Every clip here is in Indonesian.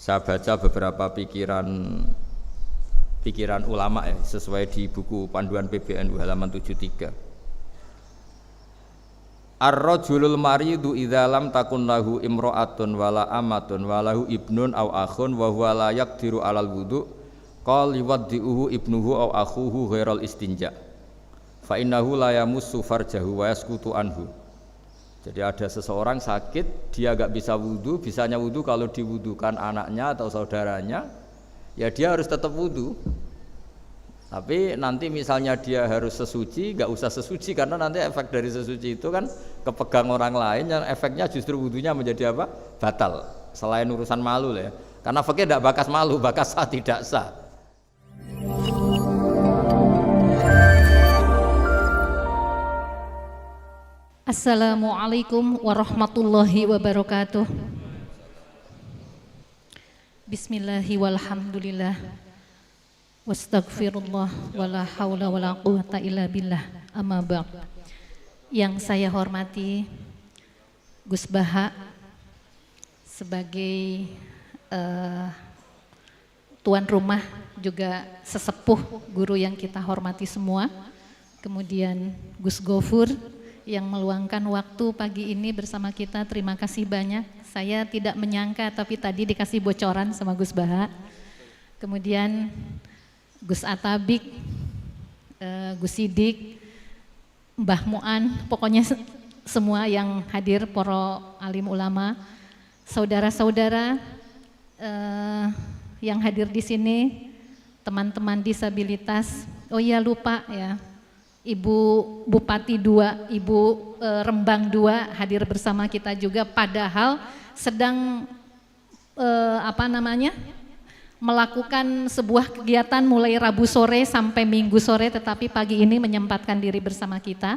Saya baca beberapa pikiran ulama ya, sesuai di buku panduan PBNU halaman 73. Ar-rajulul maridu idza lam takun lahu imra'atun wala amatun walahu ibnun aw akhun wa huwa la yaqdiru 'alal wudu qal yuwaddi'uhu ibnuhu aw akhuhu ghairal istinja fa innahu la yamussu farjahu wa yaskutu anhu. Jadi ada seseorang sakit, dia enggak bisa wudu, bisanya wudu kalau diwudukan anaknya atau saudaranya, ya dia harus tetap wudu. Tapi nanti misalnya dia harus sesuci, enggak usah sesuci karena nanti efek dari sesuci itu kan kepegang orang lain, yang efeknya justru wudunya menjadi apa? Batal. Selain urusan malu lah ya. Karena fikih enggak bakas malu, bakas sah tidak sah. Assalamualaikum warahmatullahi wabarakatuh. Bismillahi walhamdulillah wastaghfirullah wala haula wala quwata illa billah, amma ba'd. Yang saya hormati Gus Baha sebagai tuan rumah, juga sesepuh guru yang kita hormati semua. Kemudian Gus Gofur yang meluangkan waktu pagi ini bersama kita, terima kasih banyak. Saya tidak menyangka tapi tadi dikasih bocoran sama Gus Baha. Kemudian Gus Atabik, Gus Sidik, Mbah Mu'an, pokoknya semua yang hadir, para alim ulama, saudara-saudara yang hadir di sini, teman-teman disabilitas. Oh iya, lupa ya, Ibu Bupati 2, Ibu Rembang 2 hadir bersama kita juga, padahal sedang melakukan sebuah kegiatan mulai Rabu sore sampai Minggu sore, tetapi pagi ini menyempatkan diri bersama kita.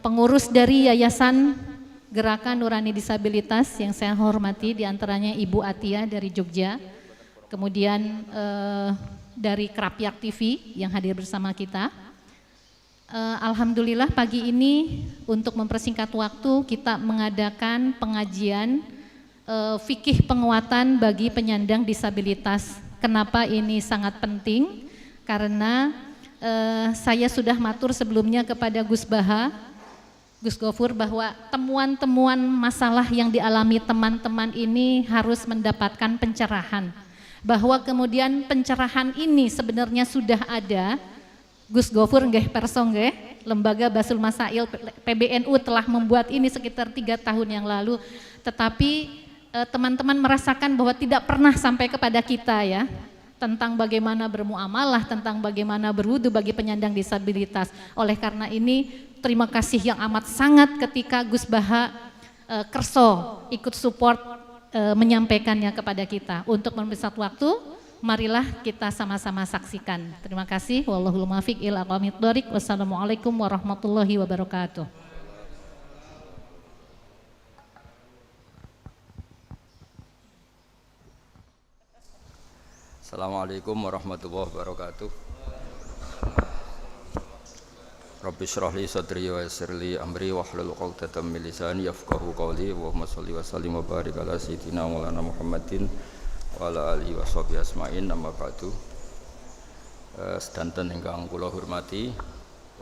Pengurus dari Yayasan Gerakan Nurani Disabilitas yang saya hormati, diantaranya Ibu Atia dari Jogja, kemudian dari Krapyak TV yang hadir bersama kita. Alhamdulillah pagi ini untuk mempersingkat waktu kita mengadakan pengajian fikih penguatan bagi penyandang disabilitas. Kenapa ini sangat penting? Karena saya sudah matur sebelumnya kepada Gus Baha, Gus Gofur, bahwa temuan-temuan masalah yang dialami teman-teman ini harus mendapatkan pencerahan. Bahwa kemudian pencerahan ini sebenarnya sudah ada. Gus Gofur nggih perso nggih, Lembaga Basul Masail PBNU telah membuat ini sekitar 3 tahun yang lalu, tetapi teman-teman merasakan bahwa tidak pernah sampai kepada kita ya, tentang bagaimana bermuamalah, tentang bagaimana berwudu bagi penyandang disabilitas. Oleh karena ini terima kasih yang amat sangat ketika Gus Baha kerso ikut support menyampaikannya kepada kita. Untuk mempersingkat waktu, marilah kita sama-sama saksikan. Terima kasih. Wallahul muwaffiq ila aqwamit thoriq. Wassalamualaikum warahmatullahi wabarakatuh. Assalamualaikum warahmatullahi wabarakatuh. Rabbi shrah li sadri wa yassir li amri wahlul 'uqdatam min lisani yafqahu qawli. Allahumma shalli wa sallim wa barik ala sayyidina Maulana Muhammadin wa ala alihi washabihi asma'in, amma ba'du. Sedanten ingkang kula hormati,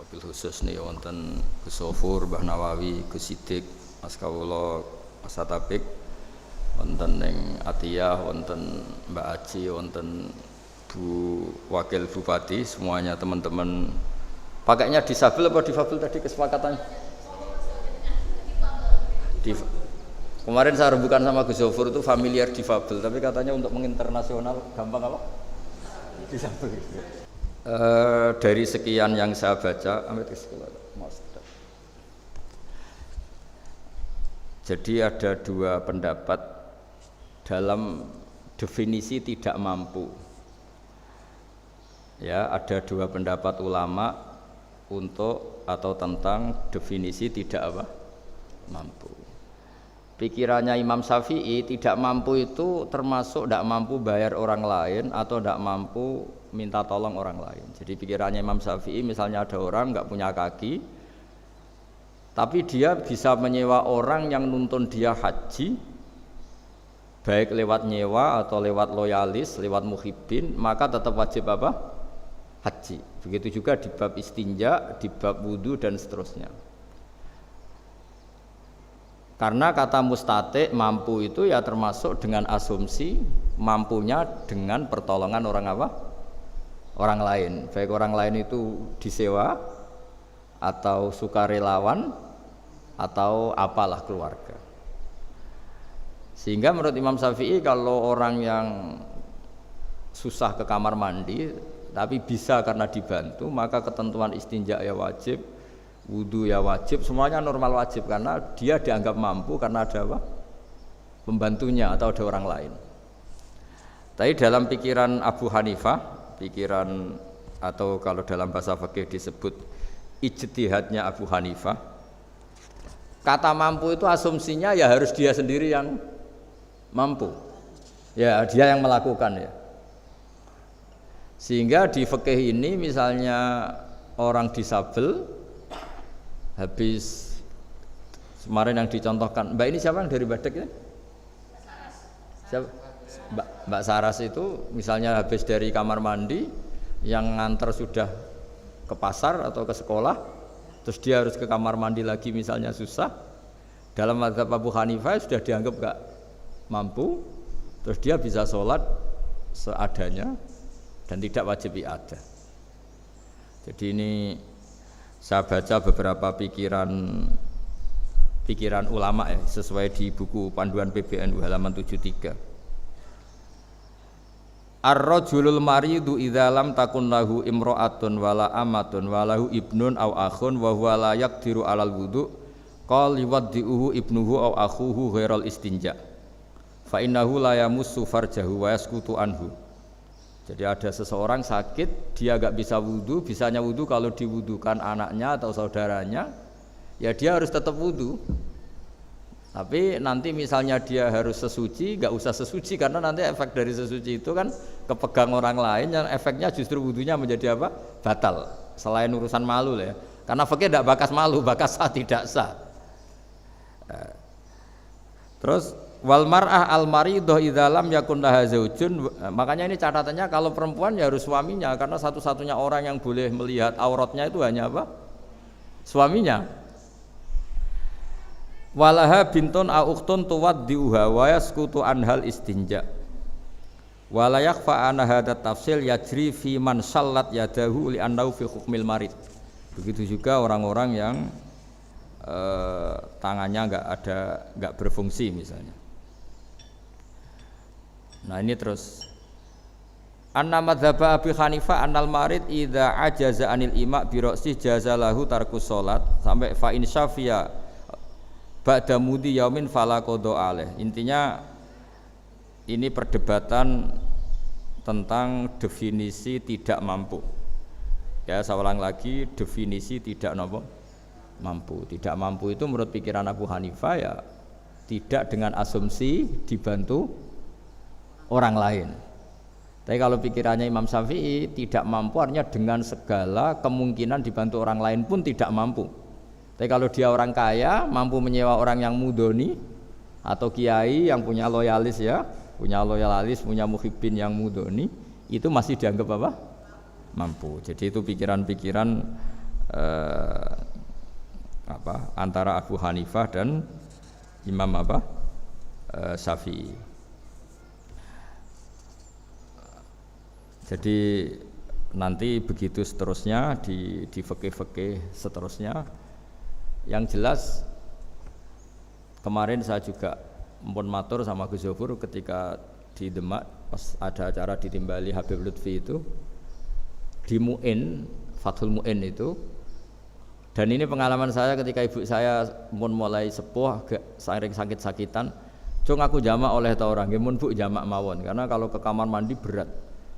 wabil khusus nih wonten Gus Gofur, Mbah Nawawi, Gus Sidik, Mas Kawula, Mas Atabik, wonten ning Atiyah, wonten Mbak Aji, wonten Bu Wakil Bupati, semuanya teman-teman. Pakainya disabel apa difabel tadi kesepakatan? Kemarin saya rembukan sama Gus Gofur itu familiar difabel, tapi katanya untuk menginternasional gampang apa? Disabel. Dari sekian yang saya baca, jadi ada 2 pendapat dalam definisi tidak mampu. Ya, ada 2 pendapat ulama untuk atau tentang definisi tidak apa? Mampu. Pikirannya Imam Syafi'i, tidak mampu itu termasuk tidak mampu bayar orang lain atau tidak mampu minta tolong orang lain. Jadi pikirannya Imam Syafi'i, misalnya ada orang nggak punya kaki, tapi dia bisa menyewa orang yang nuntun dia haji, baik lewat nyewa atau lewat loyalis, lewat muhibbin, maka tetap wajib apa? Haji. Begitu juga di bab istinja, di bab wudu dan seterusnya. Karena kata mustati mampu itu ya termasuk dengan asumsi mampunya dengan pertolongan orang apa? Orang lain. Baik orang lain itu disewa atau sukarelawan atau apalah keluarga. Sehingga menurut Imam Syafi'i kalau orang yang susah ke kamar mandi tapi bisa karena dibantu, maka ketentuan istinja ya wajib, wudu ya wajib, semuanya normal wajib karena dia dianggap mampu karena ada apa? Pembantunya atau ada orang lain. Tapi dalam pikiran Abu Hanifah, pikiran atau kalau dalam bahasa fikih disebut ijtihadnya Abu Hanifah, kata mampu itu asumsinya ya harus dia sendiri yang mampu. Ya, dia yang melakukan ya. Sehingga di fikih ini misalnya orang disabel habis kemarin yang dicontohkan, Mbak ini siapa yang dari Badek ya? Siapa? Mbak Saras itu misalnya habis dari kamar mandi yang nganter sudah ke pasar atau ke sekolah, terus dia harus ke kamar mandi lagi misalnya susah, dalam mazhab Abu Hanifah sudah dianggap gak mampu, terus dia bisa sholat seadanya dan tidak wajib i'adah. Jadi ini saya baca beberapa pikiran ulama ya, sesuai di buku panduan PBNU halaman 73. Ar-rajulul maridu idza lam takun lahu imra'atun wala amatun walahu ibnun aw akhun wa huwa la yaqdiru 'alal wudu qal yuwaddi'uhu ibnuhu aw akhuhu ghairal istinja fa innahu la yamussu farjahu wa yaskutu anhu. Jadi ada seseorang sakit, dia gak bisa wudu, bisanya wudu kalau diwudukan anaknya atau saudaranya, ya dia harus tetap wudu. Tapi nanti misalnya dia harus sesuci, gak usah sesuci karena nanti efek dari sesuci itu kan kepegang orang lain, yang efeknya justru wudunya menjadi apa? Batal. Selain urusan malu lah ya. Karena fikih tidak bakas malu, bakas sah tidak sah. Terus wal mar'ah al maridah idza lam yakun laha zaujun, makanya ini catatannya kalau perempuan ya harus suaminya karena satu-satunya orang yang boleh melihat auratnya itu hanya apa? Suaminya. Walaha bintun au ukhtun tuwaddiuha wa yaskutu anhal istinja. Wala yakhfa anna hadat tafsil yajri fi man sallat yadahu li annahu fi hukmil marid. Begitu juga orang-orang yang tangannya enggak berfungsi misalnya. Nah ini terus anna madzhab Abi Hanifah annal marid idza ajaza anil ima bi ra'si jazalahu tarkus salat sampai fa in syafiya ba'da mudi yaumin fala qada alaih. Intinya ini perdebatan tentang definisi tidak mampu. Ya saya ulang lagi, definisi tidak mampu. Tidak mampu itu menurut pikiran Abu Hanifah ya tidak dengan asumsi dibantu orang lain. Tapi kalau pikirannya Imam Syafi'i tidak mampu artinya dengan segala kemungkinan dibantu orang lain pun tidak mampu. Tapi kalau dia orang kaya mampu menyewa orang yang mudoni atau kiai yang punya loyalis ya, punya muhibbin yang mudoni, itu masih dianggap apa? Mampu. Jadi itu pikiran-pikiran antara Abu Hanifah dan Imam Syafi'i. Jadi nanti begitu seterusnya di fikih-fikih seterusnya. Yang jelas kemarin saya juga mpun matur sama Gus Zofur ketika di Demak pas ada acara ditimbali Habib Lutfi itu di Mu'in, Fathul Mu'in itu. Dan ini pengalaman saya ketika ibu saya mpun mulai sepuh agak sering sakit-sakitan. Cung aku jamak oleh ta orang, nggih mun Bu jamak mawon karena kalau ke kamar mandi berat.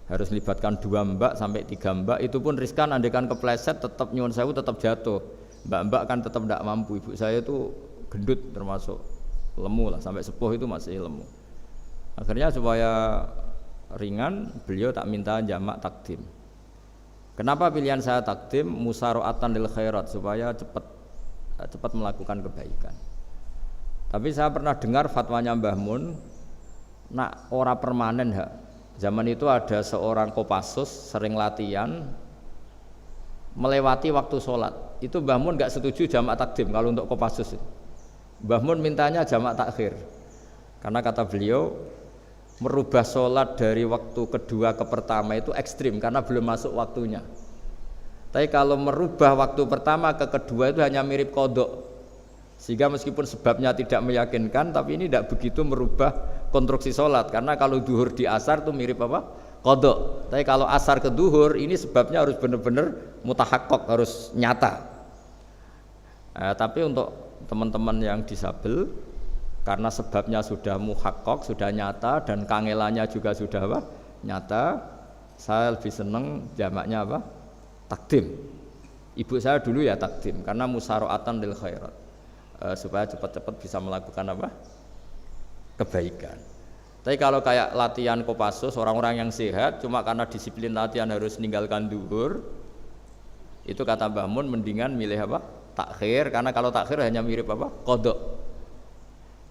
Harus libatkan 2 mbak sampai 3 mbak, itu pun riskan, andekan kepleset tetap nyuwun sewu tetap jatuh. Mbak-mbak kan tetap tidak mampu. Ibu saya itu gendut termasuk lemu lah, sampai sepuh itu masih lemu. Akhirnya supaya ringan beliau tak minta jamak takdim. Kenapa pilihan saya takdim? Musaroatan lil khairat, supaya cepat melakukan kebaikan. Tapi saya pernah dengar fatwanya Mbah Mun nak ora permanen hak. Zaman itu ada seorang Kopassus sering latihan melewati waktu sholat. Itu Mbah Mun nggak setuju jamak takdim kalau untuk Kopassus. Mbah Mun mintanya jamak takhir. Karena kata beliau merubah sholat dari waktu kedua ke pertama itu ekstrim karena belum masuk waktunya. Tapi kalau merubah waktu pertama ke kedua itu hanya mirip kodok, sehingga meskipun sebabnya tidak meyakinkan, tapi ini tidak begitu merubah konstruksi sholat. Karena kalau duhur di asar itu mirip apa? Kodok. Tapi kalau asar ke duhur ini sebabnya harus benar-benar mutahakkok, harus nyata. Tapi untuk teman-teman yang disabel, karena sebabnya sudah muhakkok, sudah nyata, dan kangelannya juga sudah apa? Nyata, saya lebih senang jamaknya apa? Takdim. Ibu saya dulu ya takdim karena musaroatan lil khairat, supaya cepat-cepat bisa melakukan apa? Kebaikan. Tapi kalau kayak latihan Kopassus, orang-orang yang sehat cuma karena disiplin latihan harus meninggalkan duhur, itu kata Mbah Mun mendingan milih apa? Takhir, karena kalau takhir hanya mirip apa? Qadha.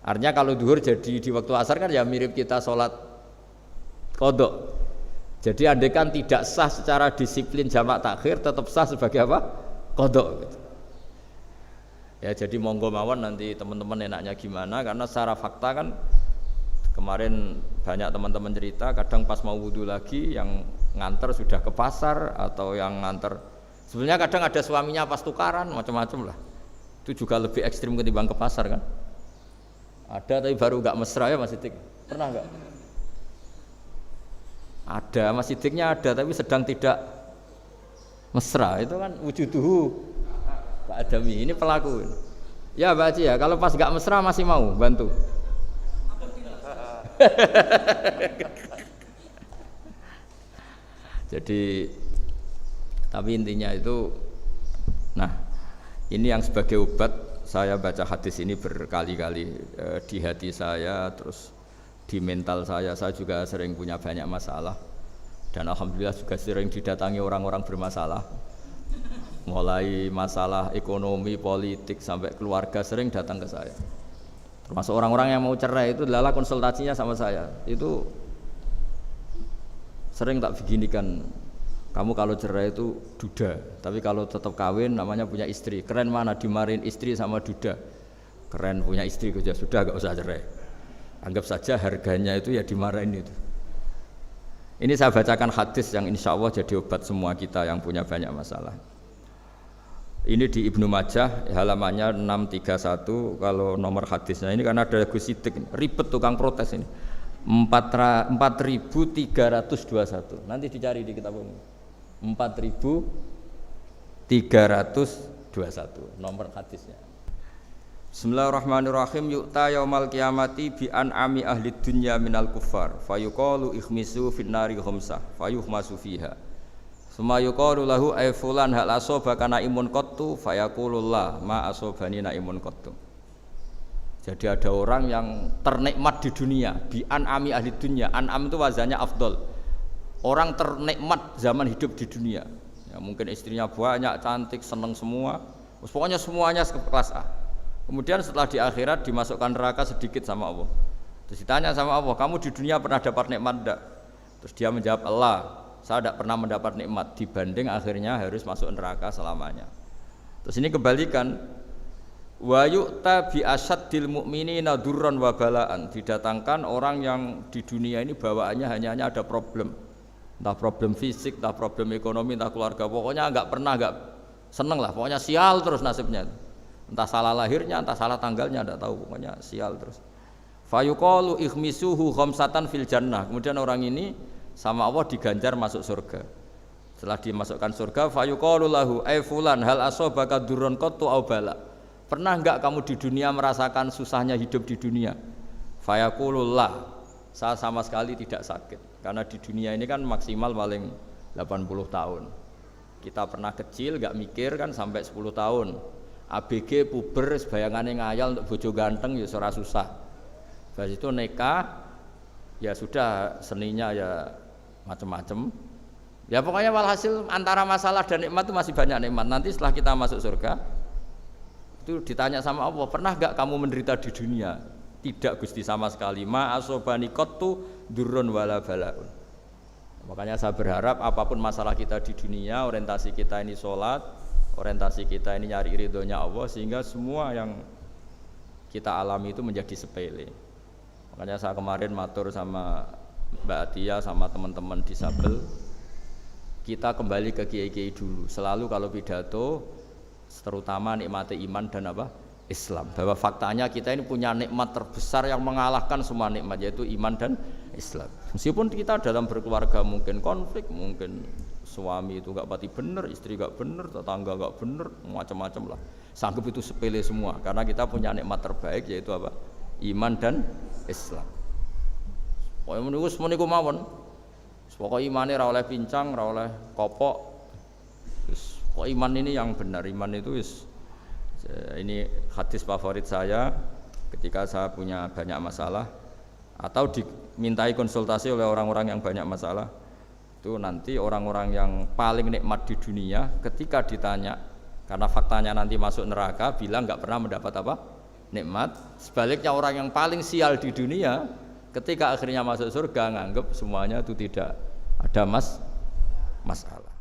Artinya kalau duhur jadi di waktu asar kan ya mirip kita sholat qadha. Jadi andaikan tidak sah secara disiplin jamak takhir, tetap sah sebagai apa? Qadha gitu. Ya jadi monggo mawon nanti teman-teman enaknya gimana, karena secara fakta kan kemarin banyak teman-teman cerita kadang pas mau wudu lagi yang nganter sudah ke pasar, atau yang nganter sebenarnya kadang ada suaminya pas tukaran, macam-macam lah. Itu juga lebih ekstrim ketimbang ke pasar kan. Ada tapi baru nggak mesra ya Mas Sidik. Pernah nggak? Ada, Mas Sidiknya ada tapi sedang tidak mesra. Itu kan wujuduhu Pak Adami, ini pelaku. Ya Mbak Aci ya, kalau pas nggak mesra masih mau bantu. Jadi tapi intinya itu, nah ini yang sebagai obat saya baca hadis ini berkali-kali di hati saya, terus di mental saya juga sering punya banyak masalah, dan alhamdulillah juga sering didatangi orang-orang bermasalah, mulai masalah ekonomi, politik, sampai keluarga sering datang ke saya. Termasuk orang-orang yang mau cerai itu adalah konsultasinya sama saya. Itu sering tak beginikan, kamu kalau cerai itu duda, tapi kalau tetap kawin namanya punya istri. Keren mana dimarahin istri sama duda? Keren punya istri sudah gak usah cerai. Anggap saja harganya itu ya dimarahin itu. Ini saya bacakan hadis yang insya Allah jadi obat semua kita yang punya banyak masalah. Ini di Ibnu Majah halamannya 631. Kalau nomor hadisnya ini karena ada Gus Sidik, ribet tukang protes ini. 4321. Nanti dicari di kitab umum. 4321 nomor hadisnya. Bismillahirrahmanirrahim. Yu'ta yaumal qiyamati bi an'ami ahli dunya minal kuffar fayuqalu ikhmisu fin nari khamsah fayuhmasu fiha. Summa yuqalu lahu ay fulan hal asobaka naimun qattu fayaqulullah ma asobani naimun qattu. Jadi ada orang yang ternikmat di dunia bi an'ami ahli dunya. An'am itu wazannya afdol. Orang ternikmat zaman hidup di dunia. Ya, mungkin istrinya banyak, cantik, seneng semua. Pokoknya semuanya kelas A. Kemudian setelah di akhirat dimasukkan neraka sedikit sama Allah. Terus ditanya sama Allah, kamu di dunia pernah dapat nikmat enggak? Terus dia menjawab, Allah, saya tidak pernah mendapat nikmat, dibanding akhirnya harus masuk neraka selamanya. Terus ini kebalikan, wa yu'ta bi asyaddil mu'minina durran wa balaan. Didatangkan orang yang di dunia ini bawaannya hanya ada problem. Entah problem fisik, entah problem ekonomi, entah keluarga, pokoknya enggak seneng lah, pokoknya sial terus nasibnya. Entah salah lahirnya, entah salah tanggalnya, enggak tahu, pokoknya sial terus. Fayuqalu ikhmisuhu khamsatan fil jannah. Kemudian orang ini sama Allah diganjar masuk surga. Setelah dimasukkan surga, fayuqalu lahu ay fulan hal asobaka durrun qattu aw bala. Pernah enggak kamu di dunia merasakan susahnya hidup di dunia? Fayaqulullah, saya sama sekali tidak sakit. Karena di dunia ini kan maksimal paling 80 tahun. Kita pernah kecil enggak mikir kan sampai 10 tahun. ABG puber bayangannya ngayal untuk bojo ganteng ya ora susah. Habis itu nikah ya sudah seninya ya macam-macam. Ya pokoknya walhasil antara masalah dan nikmat itu masih banyak nikmat. Nanti setelah kita masuk surga itu ditanya sama Allah, pernah enggak kamu menderita di dunia? Tidak Gusti sama sekali. Ma asobani qattu durrun wala balaun. Makanya saya berharap apapun masalah kita di dunia, orientasi kita ini sholat, orientasi kita ini nyari ridhonya Allah, sehingga semua yang kita alami itu menjadi sepele. Makanya saya kemarin matur sama Mbak Atia sama teman-teman disabel, kita kembali ke kiai-kiai dulu. Selalu kalau pidato, terutama nikmati iman dan apa? Islam. Bahwa faktanya kita ini punya nikmat terbesar yang mengalahkan semua nikmat, yaitu iman dan Islam. Meskipun kita dalam berkeluarga mungkin konflik, mungkin suami itu gak pati bener, istri gak bener, tetangga gak bener, macam-macam lah. Sanggup itu sepele semua, karena kita punya nikmat terbaik yaitu apa? Iman dan Islam. Pokoknya menurut semua mawon. Pokoknya imannya ra oleh pincang, ra oleh kopok. Pokoknya iman ini yang benar. Iman itu ini hadis favorit saya ketika saya punya banyak masalah atau dimintai konsultasi oleh orang-orang yang banyak masalah. Itu nanti orang-orang yang paling nikmat di dunia ketika ditanya, karena faktanya nanti masuk neraka, bilang nggak pernah mendapat apa? Nikmat. Sebaliknya orang yang paling sial di dunia ketika akhirnya masuk surga nganggep semuanya itu tidak ada masalah.